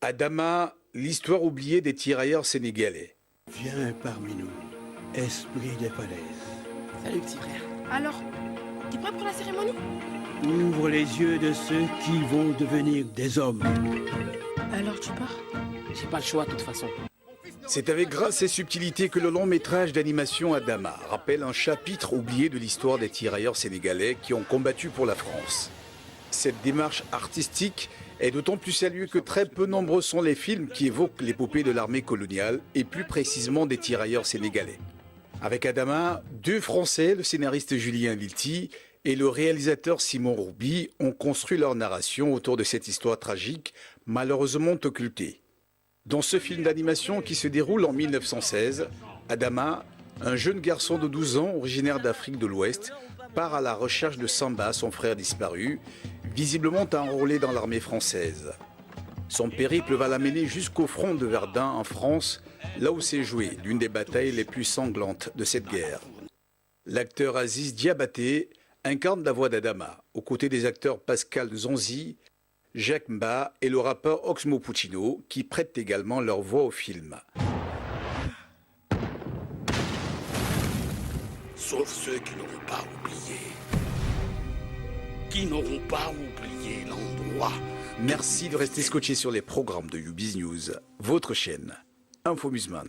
Adama, l'histoire oubliée des tirailleurs sénégalais. Viens parmi nous, esprit des falaises. Salut petit frère. Alors, t'es prêt pour la cérémonie? Ouvre les yeux de ceux qui vont devenir des hommes. Alors tu pars? J'ai pas le choix de toute façon. C'est avec grâce et subtilité que le long métrage d'animation Adama rappelle un chapitre oublié de l'histoire des tirailleurs sénégalais qui ont combattu pour la France. Cette démarche artistique est d'autant plus saluée que très peu nombreux sont les films qui évoquent l'épopée de l'armée coloniale et plus précisément des tirailleurs sénégalais. Avec Adama, deux Français, le scénariste Julien Lilti et le réalisateur Simon Roubi, ont construit leur narration autour de cette histoire tragique, malheureusement occultée. Dans ce film d'animation qui se déroule en 1916, Adama, un jeune garçon de 12 ans originaire d'Afrique de l'Ouest, part à la recherche de Samba, son frère disparu, visiblement enrôlé dans l'armée française. Son périple va l'amener jusqu'au front de Verdun en France, là où s'est jouée l'une des batailles les plus sanglantes de cette guerre. L'acteur Aziz Diabaté incarne la voix d'Adama, aux côtés des acteurs Pascal Zonzi, Jacques Mba et le rappeur Oxmo Puccino, qui prêtent également leur voix au film. Sauf ceux qui n'auront pas oublié. Qui n'auront pas oublié l'endroit. Merci de rester scotché sur les programmes de YouBiz News, votre chaîne Infomusement.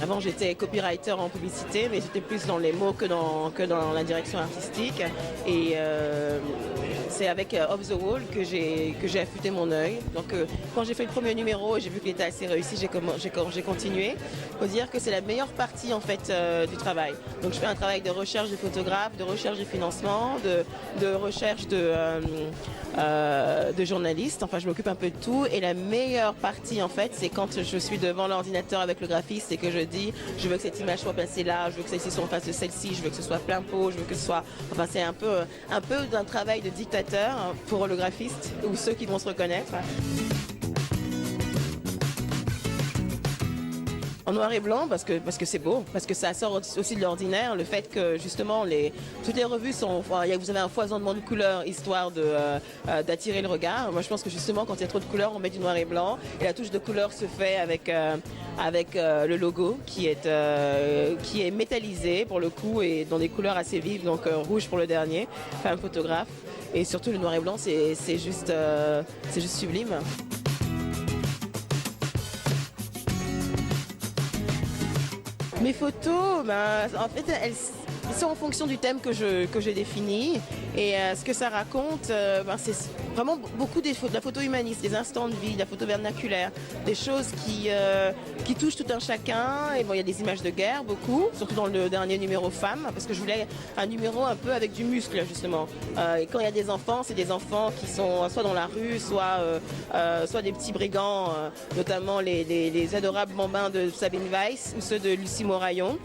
Avant j'étais copywriter en publicité, mais j'étais plus dans les mots que dans la direction artistique. Et c'est avec Off the Wall que j'ai affûté mon œil. Donc quand j'ai fait le premier numéro et j'ai vu qu'il était assez réussi, j'ai continué. Il faut dire que c'est la meilleure partie en fait du travail. Donc je fais un travail de recherche de photographe, de recherche de financement, de recherche de journaliste. Enfin je m'occupe un peu de tout. Et la meilleure partie en fait, c'est quand je suis devant l'ordinateur avec le graphiste et que je dis je veux que cette image soit placée là, je veux que celle-ci soit en face de celle-ci, je veux que ce soit plein pot, je veux que ce soit... Enfin c'est un peu d'un travail de dictateur pour le graphiste ou ceux qui vont se reconnaître. En noir et blanc parce que c'est beau, parce que ça sort aussi de l'ordinaire, le fait que justement toutes les revues vous avez un foisonnement de couleurs histoire d'attirer le regard. Moi je pense que justement quand il y a trop de couleurs on met du noir et blanc et la touche de couleur se fait avec le logo qui est métallisé pour le coup et dans des couleurs assez vives, donc rouge pour le dernier, femme photographe, et surtout le noir et blanc c'est juste sublime. Mes photos, en fait, elles sont en fonction du thème que j'ai défini. Et ce que ça raconte, c'est vraiment beaucoup de la photo humaniste, des instants de vie, de la photo vernaculaire, des choses qui touchent tout un chacun. Et bon, il y a des images de guerre, beaucoup, surtout dans le dernier numéro Femmes, parce que je voulais un numéro un peu avec du muscle, justement. Et quand il y a des enfants, c'est des enfants qui sont soit dans la rue, soit des petits brigands, notamment les adorables bambins de Sabine Weiss ou ceux de Lucie Moraillon.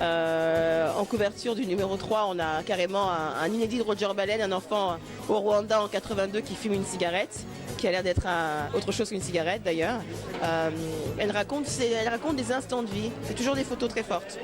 En couverture du numéro 3, on a carrément un inédit de Roger Baleine, un enfant au Rwanda en 82 qui fume une cigarette, qui a l'air d'être autre chose qu'une cigarette d'ailleurs. Elle raconte des instants de vie, c'est toujours des photos très fortes.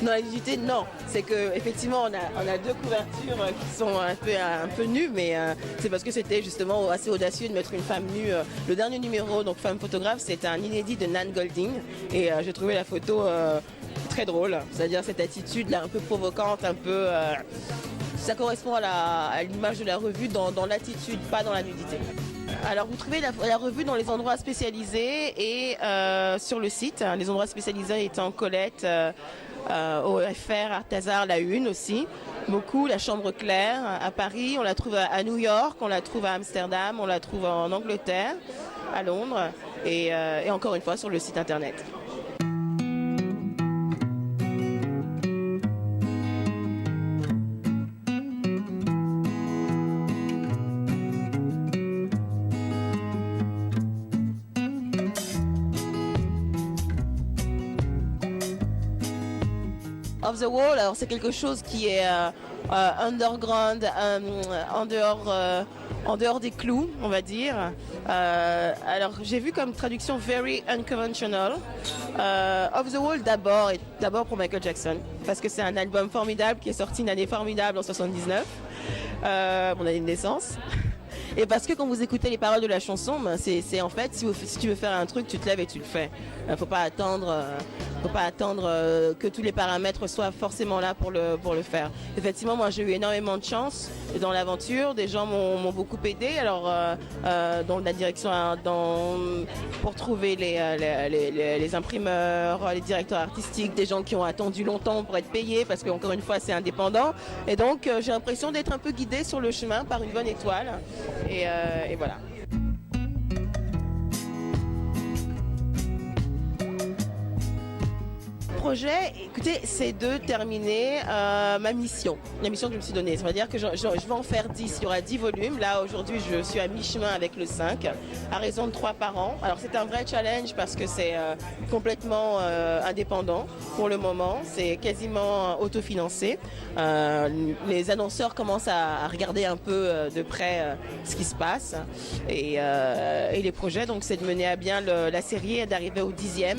Dans la nudité, non. C'est que effectivement on a deux couvertures qui sont un peu nues, mais c'est parce que c'était justement assez audacieux de mettre une femme nue. Le dernier numéro, donc Femme photographe, c'est un inédit de Nan Golding, et j'ai trouvé la photo très drôle. C'est-à-dire cette attitude là un peu provocante, un peu. Ça correspond à l'image de la revue dans l'attitude, pas dans la nudité. Alors vous trouvez la revue dans les endroits spécialisés et sur le site. Les endroits spécialisés étant Colette, OFR, Artazar, La Une aussi. Beaucoup, la Chambre Claire à Paris, on la trouve à New York, on la trouve à Amsterdam, on la trouve en Angleterre, à Londres et encore une fois sur le site internet. Off the Wall, alors c'est quelque chose qui est underground, en dehors des clous, on va dire. Alors j'ai vu comme traduction very unconventional. Off the Wall d'abord pour Michael Jackson, parce que c'est un album formidable qui est sorti une année formidable en 79, mon année de naissance. Et parce que quand vous écoutez les paroles de la chanson, ben c'est en fait, si tu veux faire un truc, tu te lèves et tu le fais. Faut pas attendre que tous les paramètres soient forcément là pour le faire. Effectivement, moi j'ai eu énormément de chance dans l'aventure. Des gens m'ont beaucoup aidé. Alors dans la direction, pour trouver les imprimeurs, les directeurs artistiques, des gens qui ont attendu longtemps pour être payés parce qu'encore une fois c'est indépendant. Et donc j'ai l'impression d'être un peu guidée sur le chemin par une bonne étoile. Et voilà. Projet, écoutez, c'est de terminer ma mission, la mission que je me suis donnée. Ça veut dire que je vais en faire 10, il y aura 10 volumes. Là, aujourd'hui, je suis à mi-chemin avec le 5, à raison de 3 par an. Alors, c'est un vrai challenge parce que c'est complètement indépendant pour le moment. C'est quasiment autofinancé. Les annonceurs commencent à regarder un peu de près ce qui se passe. Et les projets, donc, c'est de mener à bien la série et d'arriver au 10e.